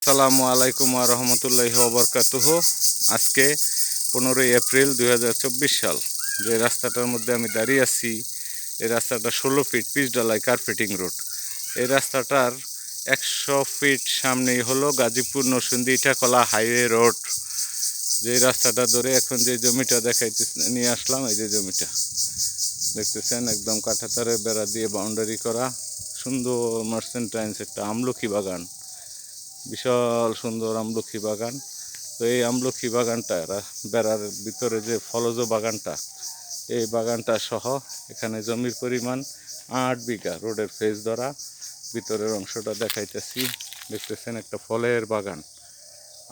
আসসালামু আলাইকুম ওয়া রাহমাতুল্লাহি ওয়া বারাকাতুহু। আজকে 15 এপ্রিল 2024 সাল। যে রাস্তাটার মধ্যে আমি দাঁড়িয়ে আছি, এই রাস্তাটা 16 ফিট পিচ ঢালাই কার্পেটিং রোড। এই রাস্তাটার 100 ফিট সামনেই হলো গাজীপুর নরসিংদী ইটাখলা হাইওয়ে রোড। যে রাস্তাটা ধরে এখন যে জমিটা দেখাইতে নিয়ে আসলাম, এই যে জমিটা দেখতেছেন, একদম কাঁটাতারের বেড়া দিয়ে বাউন্ডারি করা সুন্দর মার্সেন্টাইন্স একটা আমলকি বাগান, বিশাল সুন্দর আমলকি বাগান। তো এই আমলকি বাগানটা বেড়ার ভিতরে যে ফলজ বাগানটা, এই বাগানটা সহ এখানে জমির পরিমাণ 8 বিঘা। রোডের ফেস ধরা, ভিতরের অংশটা দেখাইতেছি, দেখতেছেন একটা ফলের বাগান,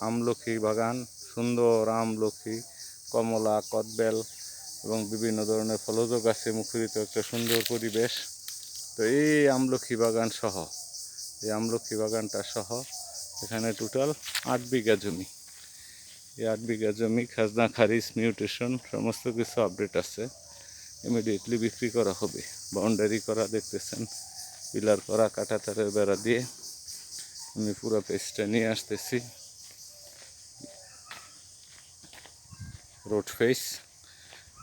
আমলকি বাগান, সুন্দর আমলকি, কমলা, কদবেল এবং বিভিন্ন ধরনের ফলজ গাছে মুখরিত একটা সুন্দর পরিবেশ। তো এই আমলকি বাগান সহ, এই আমলকি বাগানটা সহ এখানে টোটাল 8 বিঘা জমি। এই 8 বিঘা জমি খাজনা খারিজ মিউটেশন সমস্ত কিছু আপডেট আছে। ইমিডিয়েটলি বিক্রি করা হবে। বাউন্ডারি করা দেখতেছেন, পিলার করা, কাঁটাতারের বেড়া দিয়ে। আমি পুরো পেজটা নিয়ে আসতেছি। রোড ফেস,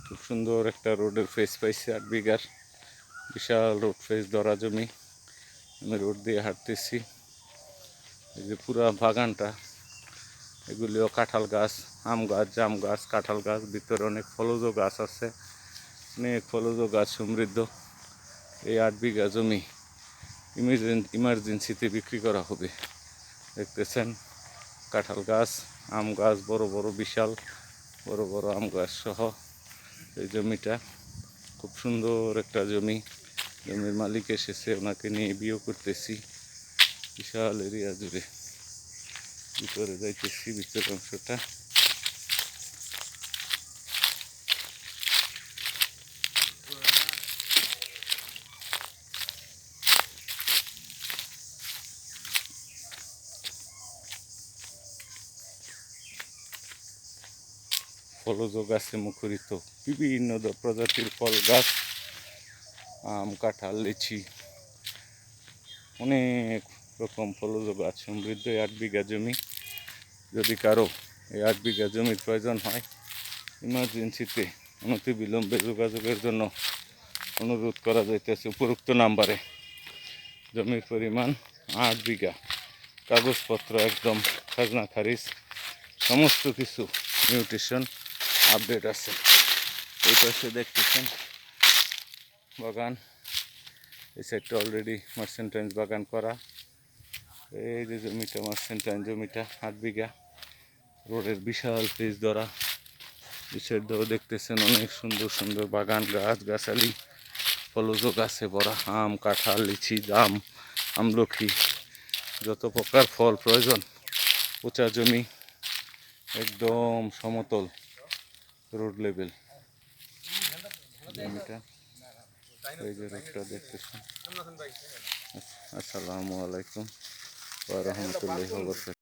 খুব সুন্দর একটা রোডের ফেস পাইছি। 8 বিঘার বিশাল রোড ফেস ধরা জমি। আমি রোড দিয়ে হাঁটতেছি। এই যে পুরা বাগানটা, এগুলিও কাঁঠাল গাছ, আম গাছ, জাম গাছ, কাঁঠাল গাছ, ভিতরে অনেক ফলজ গাছ আছে, অনেক ফলজ গাছ সমৃদ্ধ। এই 8 বিঘা জমি ইমার্জেন্সিতে বিক্রি করা হবে। দেখতেছেন কাঁঠাল গাছ, আম গাছ, বড় বড় বিশাল বড় বড় আম গাছ সহ এই জমিটা খুব সুন্দর একটা জমি। জমির মালিক এসেছে, ওনাকে নিয়ে বিয়ে করতেছি। বিশাল এরিয়া জুড়ে ভিতরে যাইতেছি, ভিতরের অংশটা ফলজ গাছে মুখরিত, বিভিন্ন প্রজাতির ফল গাছ, আম, কাঁঠাল, লিচি, অনেক রকম ফলজ গাছ সমৃদ্ধ 8 বিঘা জমি। যদি কারো এই 8 বিঘা জমির প্রয়োজন হয়, ইমার্জেন্সিতে অনতিবিলম্বে যোগাযোগের জন্য অনুরোধ করা যাইতেছে উপরোক্ত নাম্বারে। জমির পরিমাণ 8 বিঘা, কাগজপত্র একদম খাজনা খারিজ সমস্ত কিছু মিউটেশন আপডেট আছে। এই পাশে দেখতেছেন বাগান, এই সাইডটা অলরেডি মার্সেন্টাইন্স বাগান করা। এই যে জমিটা মার্সেন্টাইন জমিটা 8 বিঘা, রোডের বিশাল পেজ ধরা। এই সাইড ধরে দেখতেছেন অনেক সুন্দর সুন্দর বাগান, গাছ গাছালি, ফলজ গাছে ভরা, আম, কাঁঠাল, লিচি, জাম, আমলকি, যত প্রকার ফল প্রয়োজন। উঁচা জমি, একদম সমতল রোড লেভেল জমিটা। এই যে রোডটা দেখতেছেন। আসসালামু আলাইকুম ওয়া রাহমাতুল্লাহি ওয়া বারাকাতুহু।